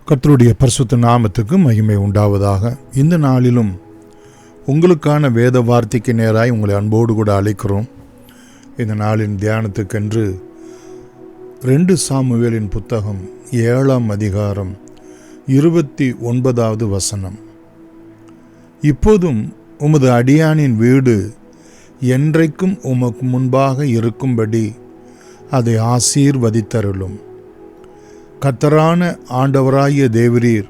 கர்த்தருடைய பரிசுத்த நாமத்துக்கு மகிமை உண்டாவதாக. இந்த நாளிலும் உங்களுக்கான வேத வார்த்தைக்கு நேராய் உங்களை அன்போடு கூட அழைக்கிறோம். இந்த நாளின் தியானத்துக்கென்று 2 சாமுவேலின் புத்தகம் 7ஆம் அதிகாரம் 29வது வசனம். இப்போதும் உமது அடியானின் வீடு என்றைக்கும் உமக்கு முன்பாக இருக்கும்படி அதை ஆசீர்வதித்தருளும். கர்த்தரான ஆண்டவராகிய தேவரீர்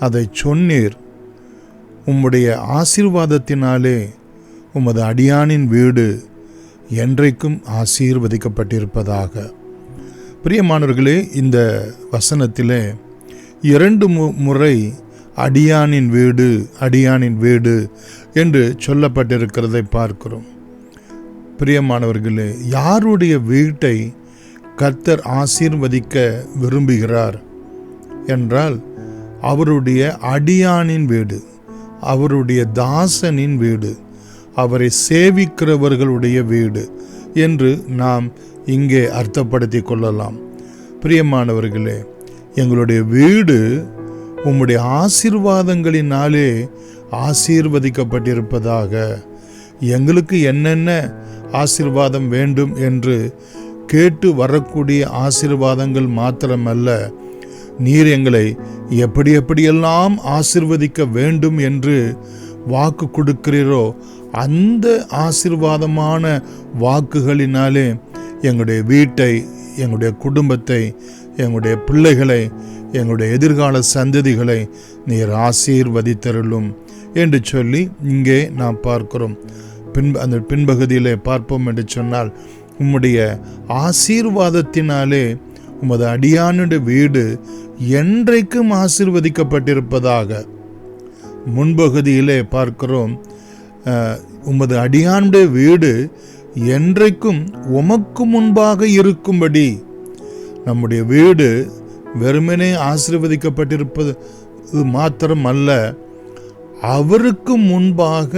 அதை சொன்னீர். உம்முடைய ஆசீர்வாதத்தினாலே உமது அடியானின் வீடு என்றைக்கும் ஆசீர்வதிக்கப்பட்டிருப்பதாக. பிரியமானவர்களே, இந்த வசனத்திலே 2 முறை அடியானின் வீடு அடியானின் வீடு என்று சொல்லப்பட்டிருக்கிறதை பார்க்கிறோம். பிரியமானவர்களே, யாருடைய வீட்டை கர்த்தர் ஆசீர்வதிக்க விரும்புகிறார் என்றால் அவருடைய அடியானின் வீடு, அவருடைய தாசனின் வீடு, அவரை சேவிக்கிறவர்களுடைய வீடு என்று நாம் இங்கே அர்த்தப்படுத்தி கொள்ளலாம். பிரியமானவர்களே, எங்களுடைய வீடு உம்முடைய ஆசீர்வாதங்களினாலே ஆசீர்வதிக்கப்பட்டிருப்பதாக. எங்களுக்கு என்னென்ன ஆசீர்வாதம் வேண்டும் என்று கேட்டு வரக்கூடிய ஆசீர்வாதங்கள் மாத்திரமல்ல, நீர் எங்களை எப்படியெல்லாம் ஆசீர்வதிக்க வேண்டும் என்று வாக்கு கொடுக்கிறீரோ அந்த ஆசீர்வாதமான வாக்குகளினாலே எங்களுடைய வீட்டை, எங்களுடைய குடும்பத்தை, எங்களுடைய பிள்ளைகளை, எங்களுடைய எதிர்கால சந்ததிகளை நீர் ஆசீர்வதித்தருளும் என்று சொல்லி இங்கே நாம் பார்க்கிறோம். அந்த பின்பகுதியிலே பார்ப்போம் என்று சொன்னால், உம்முடைய ஆசீர்வாதத்தினாலே உமது அடியானுடைய வீடு என்றைக்கும் ஆசீர்வதிக்கப்பட்டிருப்பதாக. முன்பகுதியிலே பார்க்கிறோம், உமது அடியானுடைய வீடு என்றைக்கும் உமக்கு முன்பாக இருக்கும்படி. நம்முடைய வீடு வெறுமனே ஆசீர்வதிக்கப்பட்டிருப்பது மாத்திரம் அல்ல, அவருக்கு முன்பாக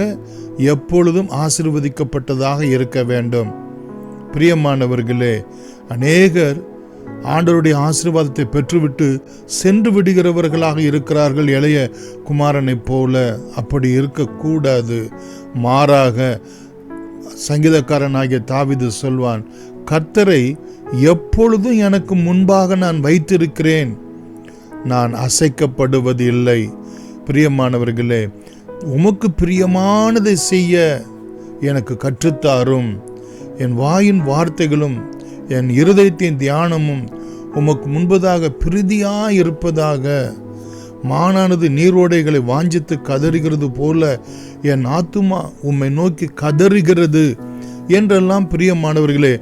எப்பொழுதும் ஆசீர்வதிக்கப்பட்டதாக இருக்க வேண்டும். பிரியமானவர்களே, அநேகர் ஆண்டவருடைய ஆசீர்வாதத்தை பெற்றுவிட்டு சென்று விடுகிறவர்களாக இருக்கிறார்கள், இளைய குமாரனை போல. அப்படி இருக்கக்கூடாது. மாறாக சங்கீதக்காரனாகிய தாவீது சொல்வான், கர்த்தரை எப்பொழுதும் எனக்கு முன்பாக நான் வைத்திருக்கிறேன், நான் அசைக்கப்படுவது இல்லை. பிரியமானவர்களே, உமக்கு பிரியமானதை செய்ய எனக்கு கற்றுத்தாரும். என் வாயின் வார்த்தைகளும் என் இருதயத்தின் தியானமும் உமக்கு முன்பதாக பிரீதியாயிருப்பதாக. மானானது நீரோடைகளை வாஞ்சித்து கதறுகிறது போல என் ஆத்துமா உம்மை நோக்கி கதறுகிறது என்றெல்லாம் பிரியமானவர்களே,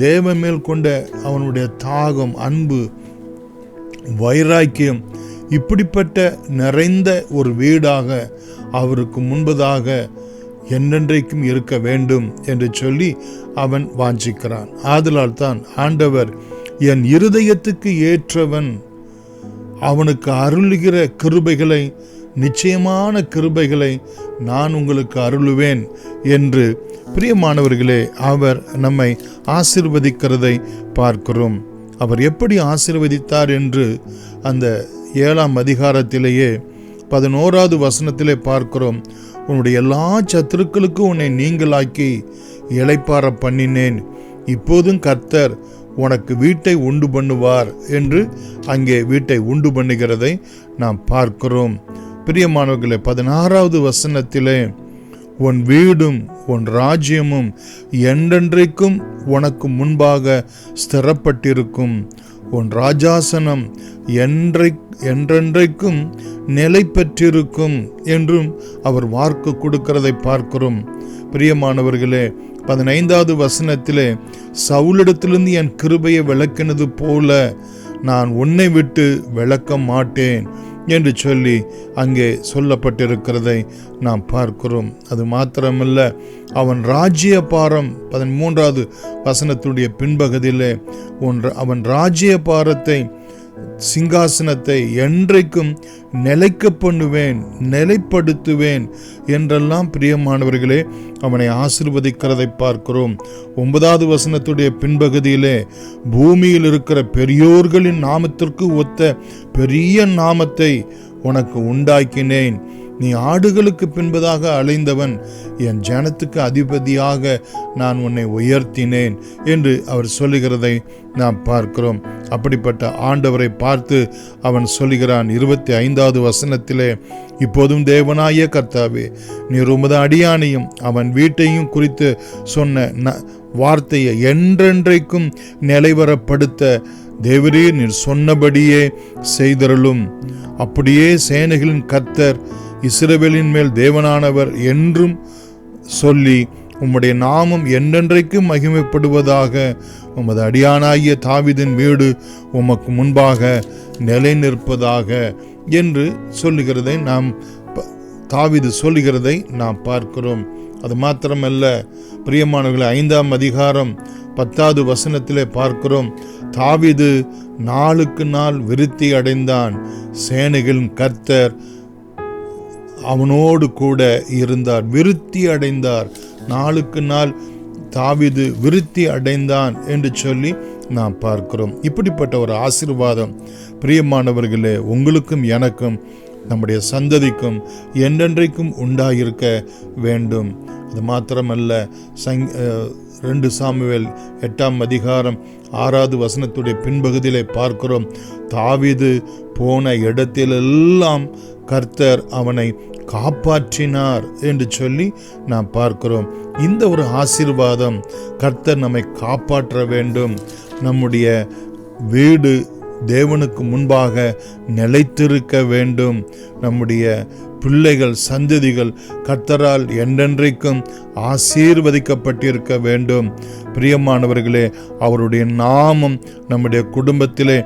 தேவ மேல் கொண்ட அவனுடைய தாகம், அன்பு, வைராக்கியம் இப்படிப்பட்ட நிறைந்த ஒரு வீடாக அவருக்கு முன்பதாக என்றென்றைக்கும் இருக்க வேண்டும் என்று சொல்லி அவன் வாஞ்சிக்கிறான். ஆதலால் தான் ஆண்டவர் என் இருதயத்துக்கு ஏற்றவன், அவனுக்கு அருளுகிற கிருபைகளை, நிச்சயமான கிருபைகளை நான் உங்களுக்கு அருளுவேன் என்று பிரியமானவர்களே அவர் நம்மை ஆசீர்வதிக்கிறதை பார்க்கிறோம். அவர் எப்படி ஆசீர்வதித்தார் என்று அந்த 7ஆம் அதிகாரத்திலேயே 11வது வசனத்திலே பார்க்கிறோம். உன்னுடைய எல்லா சத்துருக்களுக்கும் உன்னை நீங்களாக்கி இளைப்பாற பண்ணினேன், இப்போதும் கர்த்தர் உனக்கு வீட்டை உண்டு பண்ணுவார் என்று அங்கே வீட்டை உண்டு பண்ணுகிறதை நாம் பார்க்கிறோம். பிரியமானவர்களே, 16வது வசனத்திலே உன் வீடும் உன் ராஜ்யமும் என்றென்றைக்கும் உனக்கு முன்பாக ஸ்திரப்பட்டிருக்கும், உன் ராஜாசனம் என்றென்றைக்கும் நிலை பெற்றிருக்கும் என்றும் அவர் வாக்கு கொடுக்கிறதை பார்க்கிறோம். பிரியமானவர்களே, 15வது வசனத்திலே சவுலிடத்திலிருந்து என் கிருபையை விளக்கினது போல நான் உன்னை விட்டு விளக்க மாட்டேன் என்று சொல்லி அங்கே சொல்லப்பட்டிருக்கிறதை நாம் பார்க்கிறோம். அது மாத்திரமல்ல, அவன் ராஜ்ய பாரம் 13வது வசனத்துடைய பின்பகுதியிலே அவன் ராஜ்ய பாரத்தை சிங்காசனத்தை என்றைக்கும் நிலைக்க பண்ணுவேன், நிலைப்படுத்துவேன் என்றெல்லாம் பிரியமானவர்களே அவனை ஆசீர்வதிக்கிறதை பார்க்கிறோம். 9வது வசனத்துடைய பின்பகுதியிலே, பூமியில் இருக்கிற பெரியோர்களின் நாமத்திற்கு ஒத்த பெரிய நாமத்தை உனக்கு உண்டாக்கினேன். நீ ஆடுகளுக்கு பின்பதாக அலைந்தவன், என் ஜனத்துக்கு அதிபதியாக நான் உன்னை உயர்த்தினேன் என்று அவர் சொல்லுகிறதை நாம் பார்க்கிறோம். அப்படிப்பட்ட ஆண்டவரை பார்த்து அவன் சொல்லுகிறான் 25வது வசனத்திலே, இப்போதும் தேவனாய கர்த்தாவே, நீர் உமது அடியானையும் அவன் வீட்டையும் குறித்து சொன்ன வார்த்தையை என்றென்றைக்கும் நிலைவரப்படுத்த தேவரீர் நீர் சொன்னபடியே செய்தருளும். அப்படியே சேனைகளின் கர்த்தர் இஸ்ரவேலின் மேல் தேவனானவர் என்றும் சொல்லி உம்முடைய நாமம் என்றென்றைக்கும் மகிமைப்படுவதாக. உமது அடியானாகிய தாவீதின் வீடு உமக்கு முன்பாக நிலை நிற்பதாக என்று சொல்லுகிறதை தாவீது சொல்லுகிறதை நாம் பார்க்கிறோம். அது மாத்திரமல்ல பிரியமானவர்களே, 5ஆம் அதிகாரம் 10வது வசனத்திலே பார்க்கிறோம், தாவீது நாளுக்கு நாள் விருத்தி அடைந்தான், சேனைகளின் கர்த்தர் அவனோடு கூட இருந்தார். விருத்தி அடைந்தார், நாளுக்கு நாள் தாவீது விருத்தி அடைந்தான் என்று சொல்லி நாம் பார்க்கிறோம். இப்படிப்பட்ட ஒரு ஆசீர்வாதம் பிரியமானவர்களே உங்களுக்கும் எனக்கும் நம்முடைய சந்ததிக்கும் என்றென்றைக்கும் உண்டாயிருக்க வேண்டும். அது மாத்திரமல்ல, 2 சாமுவேல் 8ஆம் அதிகாரம் 6வது வசனத்துடைய பின்பகுதியிலே பார்க்கிறோம், தாவீது போன இடத்திலெல்லாம் கர்த்தர் அவனை காப்பாற்றினார் என்று சொல்லி நாம் பார்க்கிறோம். இந்த ஒரு ஆசீர்வாதம், கர்த்தர் நம்மை காப்பாற்ற வேண்டும், நம்முடைய வீடு தேவனுக்கு முன்பாக நிலைத்திருக்க வேண்டும், நம்முடைய பிள்ளைகள் சந்ததிகள் கர்த்தரால் என்றென்றைக்கும் ஆசீர்வதிக்கப்பட்டிருக்க வேண்டும். பிரியமானவர்களே, அவருடைய நாமம் நம்முடைய குடும்பத்திலே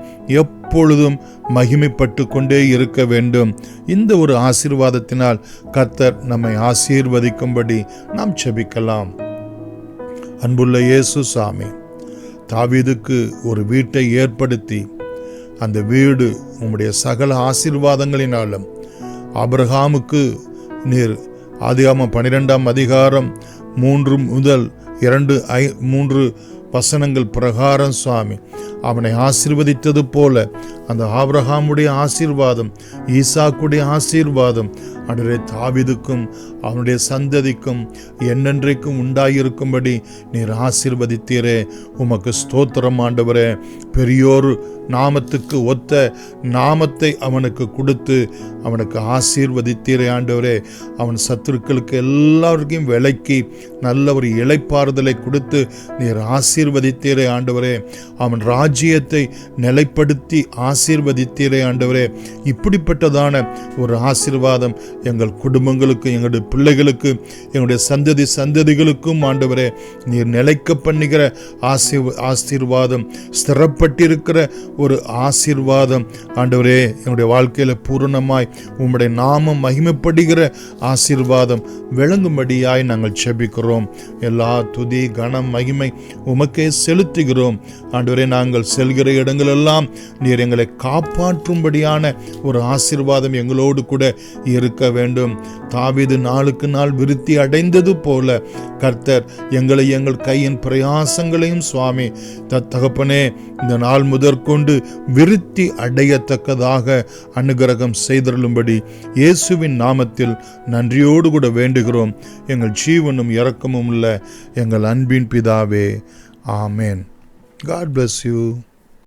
எப்பொழுதும் மகிமைப்பட்டு கொண்டே இருக்க வேண்டும். இந்த ஒரு ஆசீர்வாதத்தினால் கர்த்தர் நம்மை ஆசீர்வதிக்கும்படி நாம் ஜெபிக்கலாம். அன்புள்ள இயேசு சாமி, தாவீதுக்கு ஒரு வீட்டை ஏற்படுத்தி அந்த வீடு உம்முடைய சகல ஆசீர்வாதங்களினாலும், ஆபிரகாமுக்கு நீர் ஆதியாகமம் 12ஆம் அதிகாரம் 3 முதல் 3 வசனங்கள் பிரகாரம் சுவாமி அவனை ஆசீர்வதித்தது போல அந்த ஆபிரகாமுடைய ஆசீர்வாதம், ஈசாக்குடைய ஆசீர்வாதம் ஆண்டவரே தாவீதுக்கும் அவனுடைய சந்ததிக்கும் என்னென்றைக்கும் உண்டாயிருக்கும்படி நீர் ஆசீர்வதித்தீரே. உமக்கு ஸ்தோத்திரம் ஆண்டவரே. பெரியோரு நாமத்துக்கு ஒத்த நாமத்தை அவனுக்கு கொடுத்து அவனுக்கு ஆசீர்வதித்தீரே ஆண்டவரே. அவன் சத்துருக்களுக்கு எல்லாருக்கும் விலக்கி நல்ல ஒரு இளைப்பாறுதலை கொடுத்து நீர் ஆசீர்வதித்தீரே ஆண்டவரே. அவன் ராஜ்யத்தை நிலைப்படுத்தி ஆசீர்வதித்தீரே ஆண்டவரே. இப்படிப்பட்டதான ஒரு ஆசீர்வாதம் எங்கள் குடும்பங்களுக்கு, எங்களுடைய பிள்ளைகளுக்கு, எங்களுடைய சந்ததிகளுக்கும் ஆண்டவரே நீர் நிலைக்க பண்ணுகிற ஆசீர்வாதம், ஸ்திரப்பட்டிருக்கிற ஒரு ஆசீர்வாதம் ஆண்டவரே என்னுடைய வாழ்க்கையில பூரணமாய் உம்முடைய நாமம் மகிமைப்படுகிற ஆசீர்வாதம் விளங்கும்படியாய் நாங்கள் ஜெபிக்கிறோம். எல்லா துதி கனம் மகிமை உமக்கே செலுத்துகிறோம் ஆண்டவரே. நாங்கள் செல்கிற இடங்களெல்லாம் நீர் எங்களை காப்பாற்றும்படியான ஒரு ஆசீர்வாதம் எங்களோடு கூட இருக்க வேண்டும். தாவீது நாளுக்கு நாள் விருத்தி அடைந்தது போல கர்த்தர் எங்களை எங்கள் கையின் பிரயாசங்களையும் சுவாமி தகப்பனே இந்த நாள் முதற்கொண்டு விருத்தி அடையத்தக்கதாக அனுகிரகம் செய்தருளும்படி இயேசுவின் நாமத்தில் நன்றியோடு கூட வேண்டுகிறோம். எங்கள் ஜீவனும் இரக்கமும் உள்ள எங்கள் அன்பின் பிதாவே, ஆமேன். God bless you.